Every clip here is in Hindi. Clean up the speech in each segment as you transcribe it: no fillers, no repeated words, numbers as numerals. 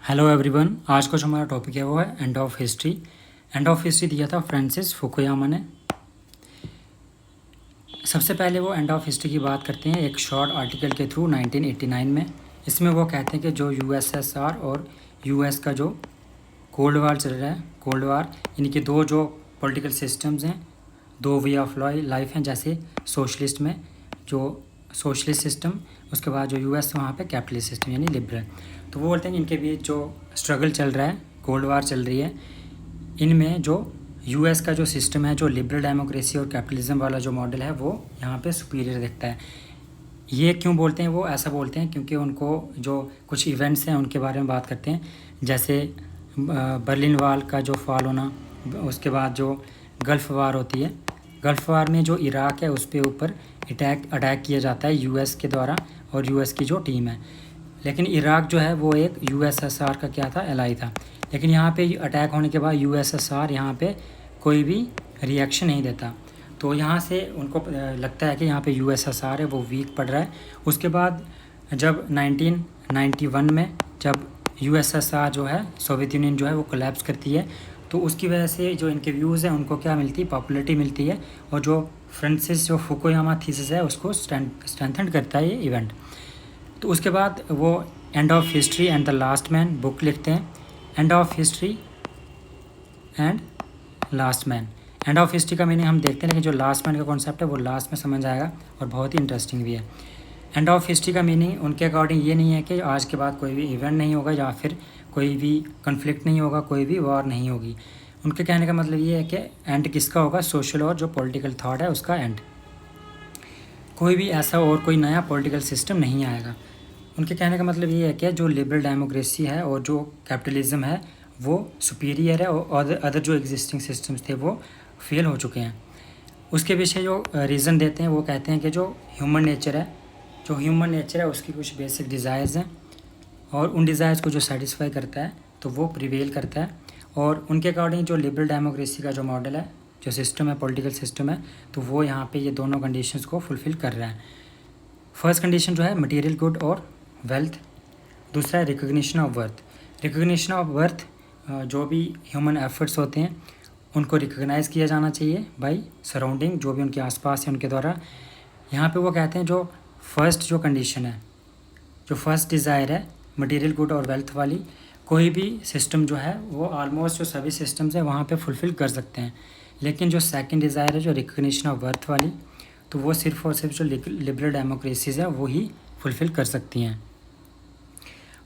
Hello everyone. आज का जो हमारा टॉपिक है वो है end of history. End of history दिया था फ्रांसिस फुकुयामा ने। सबसे पहले वो एंड ऑफ हिस्ट्री की बात करते हैं एक शॉर्ट आर्टिकल के थ्रू 1989 में। इसमें वो कहते हैं कि जो यूएसएसआर और यूएस का जो कोल्ड वार चल रहा है, कोल्ड वार, इनके दो जो पॉलिटिकल सिस्टम्स हैं, दो वे ऑफ लाइफ हैं। जैसे सोशलिस्ट में जो सोशलिस्ट सिस्टम, उसके बाद जो यूएस वहाँ पे कैपिटलिस्ट सिस्टम यानी लिबरल। तो वो बोलते हैं कि इनके बीच जो स्ट्रगल चल रहा है, कोल्ड वार चल रही है, इनमें जो यूएस का जो सिस्टम है, जो लिबरल डेमोक्रेसी और कैपिटलिज्म वाला जो मॉडल है, वो यहाँ पे सुपीरियर दिखता है। ये क्यों बोलते हैं? वो ऐसा बोलते हैं क्योंकि उनको जो कुछ इवेंट्स हैं उनके बारे में बात करते हैं। जैसे बर्लिन वॉल का जो फॉल होना, उसके बाद जो गल्फ़ वार होती है, गल्फ़ वार में जो इराक है उस पे ऊपर अटैक किया जाता है यूएस के द्वारा और यूएस की जो टीम है। लेकिन इराक जो है वो एक यूएसएसआर का क्या था, एलाई था। लेकिन यहाँ पे अटैक होने के बाद यूएसएसआर यहाँ पे कोई भी रिएक्शन नहीं देता। तो यहाँ से उनको लगता है कि यहाँ पे यूएसएसआर है वो वीक पड़ रहा है। उसके बाद जब 1991 में जब यूएसएसआर जो है, सोवियत यूनियन जो है वो कोलैप्स करती है, तो उसकी वजह से जो इनके व्यूज़ हैं उनको क्या मिलती है, पॉपुलैरिटी मिलती है। और जो फ्रांसिस जो फुकुयामा थीसिस है उसको स्ट्रेंथन करता है ये इवेंट। तो उसके बाद वो end of history and the last man book लिखते हैं। End of history and last man. End of history का मीनिंग हम देखते हैं, लेकिन जो लास्ट मैन का कॉन्सेप्ट है वो लास्ट में समझ आएगा और बहुत ही इंटरेस्टिंग भी है। एंड ऑफ हिस्ट्री का मीनिंग उनके अकॉर्डिंग ये नहीं है कि आज के बाद कोई भी इवेंट नहीं होगा या फिर कोई भी कन्फ्लिक्ट नहीं होगा, कोई भी वॉर नहीं होगी। उनके कहने का मतलब ये है कि एंड किसका होगा, सोशल और जो पॉलिटिकल थॉट है उसका एंड। कोई भी ऐसा और कोई नया पॉलिटिकल सिस्टम नहीं आएगा। उनके कहने का मतलब ये है कि जो लिबरल डेमोक्रेसी है और जो कैपिटलिज्म है वो सुपीरियर है और अदर जो एग्जिस्टिंग सिस्टम्स थे वो फेल हो चुके हैं। उसके पीछे जो रीज़न देते हैं वो कहते हैं कि जो ह्यूमन नेचर है उसकी कुछ बेसिक डिज़ायर्स हैं और उन डिज़ायर्स को जो सेटिस्फाई करता है तो वो प्रिवेल करता है। और उनके अकॉर्डिंग जो लिबरल डेमोक्रेसी का जो मॉडल है, जो सिस्टम है, पॉलिटिकल सिस्टम है, तो वो यहाँ पे ये दोनों कंडीशंस को फुलफ़िल कर रहा है। फर्स्ट कंडीशन जो है मटेरियल गुड और वेल्थ, दूसरा है recognition of worth. Recognition of worth, जो भी ह्यूमन एफर्ट्स होते हैं उनको रिकग्नाइज़ किया जाना चाहिए बाई सराउंडिंग, जो भी उनके आसपास है उनके द्वारा। यहाँ पे वो कहते हैं जो फर्स्ट जो कंडीशन है, जो फर्स्ट डिज़ायर है मटेरियल गुड और वेल्थ वाली, कोई भी सिस्टम जो है वो ऑलमोस्ट जो सभी सिस्टम्स हैं वहाँ पे फुलफ़िल कर सकते हैं। लेकिन जो सेकंड डिज़ायर है जो रिकग्निशन ऑफ वर्थ वाली, तो वो सिर्फ़ और सिर्फ जो लिबरल डेमोक्रेसीज़ है वो ही फुलफ़िल कर सकती हैं।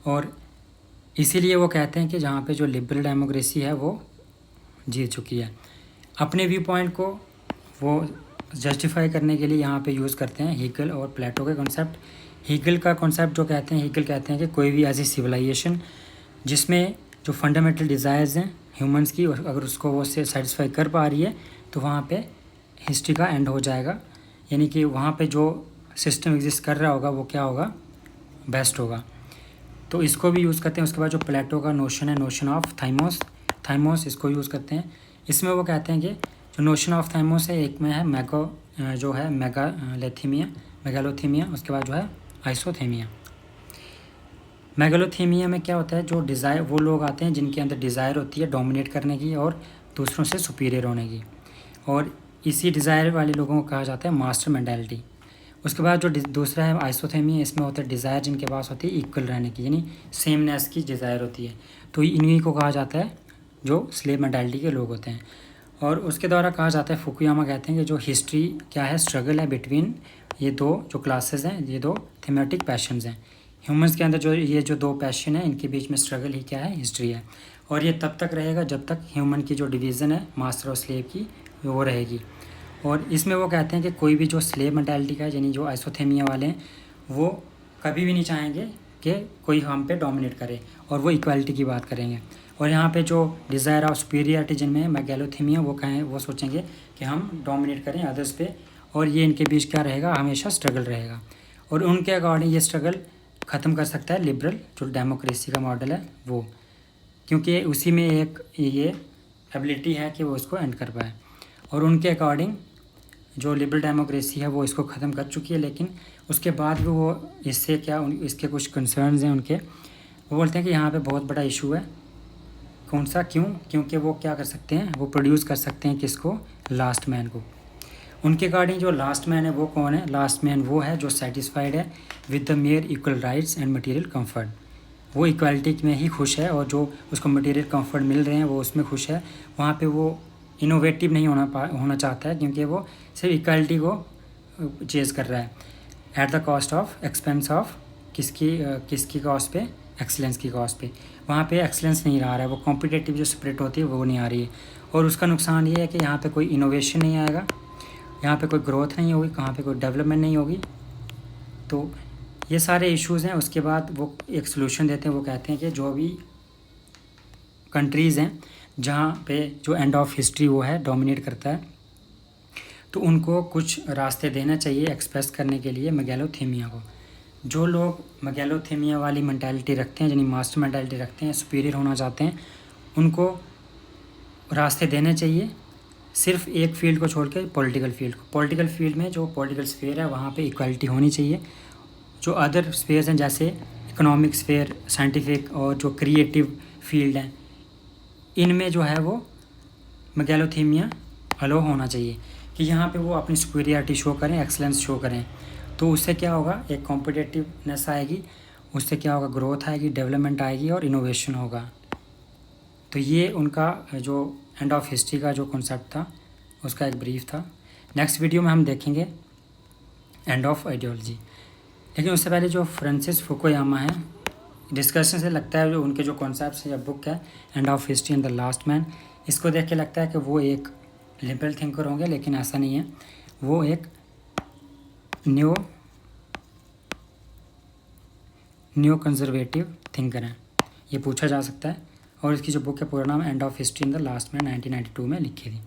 और इसीलिए वो कहते हैं कि जहाँ पे जो लिबरल डेमोक्रेसी है वो जीत चुकी है। अपने व्यू पॉइंट को वो जस्टिफाई करने के लिए यहाँ पे यूज़ करते हैं हीगल और प्लेटो के कॉन्सेप्ट। हीगल का कॉन्सेप्ट जो कहते हैं, हीगल कहते हैं कि कोई भी ऐसी सिविलाइजेशन जिसमें जो फंडामेंटल डिज़ायर्स हैं ह्यूमंस की, अगर उसको वो से सेटिस्फाई कर पा रही है तो वहाँ पे हिस्ट्री का एंड हो जाएगा। यानी कि वहाँ पे जो सिस्टम एग्जिस्ट कर रहा होगा वो क्या होगा, बेस्ट होगा। तो इसको भी यूज़ करते हैं। उसके बाद जो प्लेटो का नोशन है, नोशन ऑफ थाइमोस, इसको यूज़ करते हैं। इसमें वो कहते हैं कि जो नोशन ऑफ थाइमोस है, एक में है मेगालोथीमिया, उसके बाद जो है आइसोथेमिया। मेगालोथीमिया में क्या होता है, जो डिज़ायर, वो लोग आते हैं जिनके अंदर डिज़ायर होती है डोमिनेट करने की और दूसरों से सुपीरियर होने की, और इसी डिज़ायर वाले लोगों को कहा जाता है मास्टर मेंटालिटी। उसके बाद जो दूसरा है आइसोथेमिया, इसमें होता है डिज़ायर जिनके पास होती है इक्वल रहने की, यानी सेमनेस की डिज़ायर होती है। तो इन्हीं को कहा जाता है जो स्लेव मेंटालिटी के लोग होते हैं। और उसके द्वारा कहा जाता है, फुकुयामा कहते हैं कि जो हिस्ट्री क्या है, स्ट्रगल है बिटवीन ये दो जो क्लासेस हैं, ये दो थीमेटिक पैशंस हैं। ह्यूमंस के अंदर जो ये जो दो पैशन है, इनके बीच में स्ट्रगल ही क्या है, हिस्ट्री है। और ये तब तक रहेगा जब तक ह्यूमन की जो डिवीज़न है मास्टर और स्लेव की वो रहेगी। और इसमें वो कहते हैं कि कोई भी जो स्लेव मेंटालिटी का, यानी जो आइसोथेमिया वाले हैं, वो कभी भी नहीं चाहेंगे कि कोई हम पे डोमिनेट करे, और वो इक्वालिटी की बात करेंगे। और यहाँ पे जो डिज़ायर ऑफ सुपीरियरिटी जिनमें मेगालोथीमिया, वो कहें, वो सोचेंगे कि हम डोमिनेट करें अदर्स पे, और ये इनके बीच क्या रहेगा, हमेशा स्ट्रगल रहेगा। और उनके अकॉर्डिंग ये स्ट्रगल ख़त्म कर सकता है लिबरल जो डेमोक्रेसी का मॉडल है वो, क्योंकि उसी में एक ये एबिलिटी है कि वो उसको एंड कर पाए। और उनके अकॉर्डिंग जो लिबरल डेमोक्रेसी है वो इसको ख़त्म कर चुकी है, लेकिन उसके बाद भी वो इससे क्या इसके कुछ कंसर्न्स हैं उनके, वो बोलते हैं कि यहाँ पे बहुत बड़ा इशू है। कौन सा? क्यों? क्योंकि वो क्या कर सकते हैं, वो प्रोड्यूस कर सकते हैं किसको? लास्ट मैन को। उनके अकॉर्डिंग जो लास्ट मैन है वो कौन है? लास्ट मैन वो है जो सेटिस्फाइड है with the mayor equal rights and material comfort. वो इक्वालिटी में ही खुश है और जो उसको मटेरियल कंफर्ट मिल रहे हैं वो उसमें खुश है। वहाँ पे वो इनोवेटिव नहीं होना चाहता है, क्योंकि वो सिर्फ इक्वालिटी को चेज कर रहा है at the cost of expense of किसकी कॉस्ट पे? एक्सीलेंस की कॉस्ट पे। वहाँ पे एक्सीलेंस नहीं आ रहा है, वो कॉम्पिटिटिव जो स्पिरिट होती है वो नहीं आ रही है। और उसका नुकसान ये है कि यहाँ पे कोई इनोवेशन नहीं आएगा, यहाँ पे कोई ग्रोथ नहीं होगी, कहाँ पे कोई डेवलपमेंट नहीं होगी। तो ये सारे इश्यूज़ हैं। उसके बाद वो एक सोल्यूशन देते हैं, वो कहते हैं कि जो भी कंट्रीज़ हैं जहाँ पे जो एंड ऑफ हिस्ट्री वो है डोमिनेट करता है, तो उनको कुछ रास्ते देना चाहिए एक्सप्रेस करने के लिए मेगैलोथीमिया को। जो लोग मेगैलोथीमिया वाली मेंटालिटी रखते हैं, यानी मास्टर मेंटालिटी रखते हैं, सुपीरियर होना चाहते हैं, उनको रास्ते देने चाहिए। सिर्फ एक फील्ड को छोड़ के पॉलिटिकल फील्ड को। पॉलिटिकल फील्ड में जो पॉलिटिकल स्फेयर है वहाँ पे इक्वालिटी होनी चाहिए। जो अदर स्फेयर्स हैं जैसे इकोनॉमिक स्फेयर, साइंटिफिक और जो क्रिएटिव फील्ड हैं, इनमें जो है वो मेगैलोथीमिया अलो होना चाहिए कि यहाँ पे वो अपनी सुपीरियरिटी शो करें, एक्सलेंस शो करें। तो उससे क्या होगा? एक कॉम्पिटिटिवनेस आएगी, उससे क्या होगा? ग्रोथ आएगी, डेवलपमेंट आएगी और इनोवेशन होगा। तो ये उनका जो एंड ऑफ हिस्ट्री का जो कॉन्सेप्ट था उसका एक ब्रीफ था। नेक्स्ट वीडियो में हम देखेंगे एंड ऑफ आइडियोलॉजी। लेकिन उससे पहले जो फ्रांसिस फुकुयामा है, डिस्कशन से लगता है जो उनके जो कॉन्सेप्ट्स या बुक है end of history and the last man, इसको देख के लगता है कि वो एक लिबरल थिंकर होंगे, लेकिन ऐसा नहीं है। वो एक न्यू कंजर्वेटिव थिंकर हैं, ये पूछा जा सकता है। और इसकी जो बुक है पूरा नाम end of history in the last man 1992 में लिखी थी।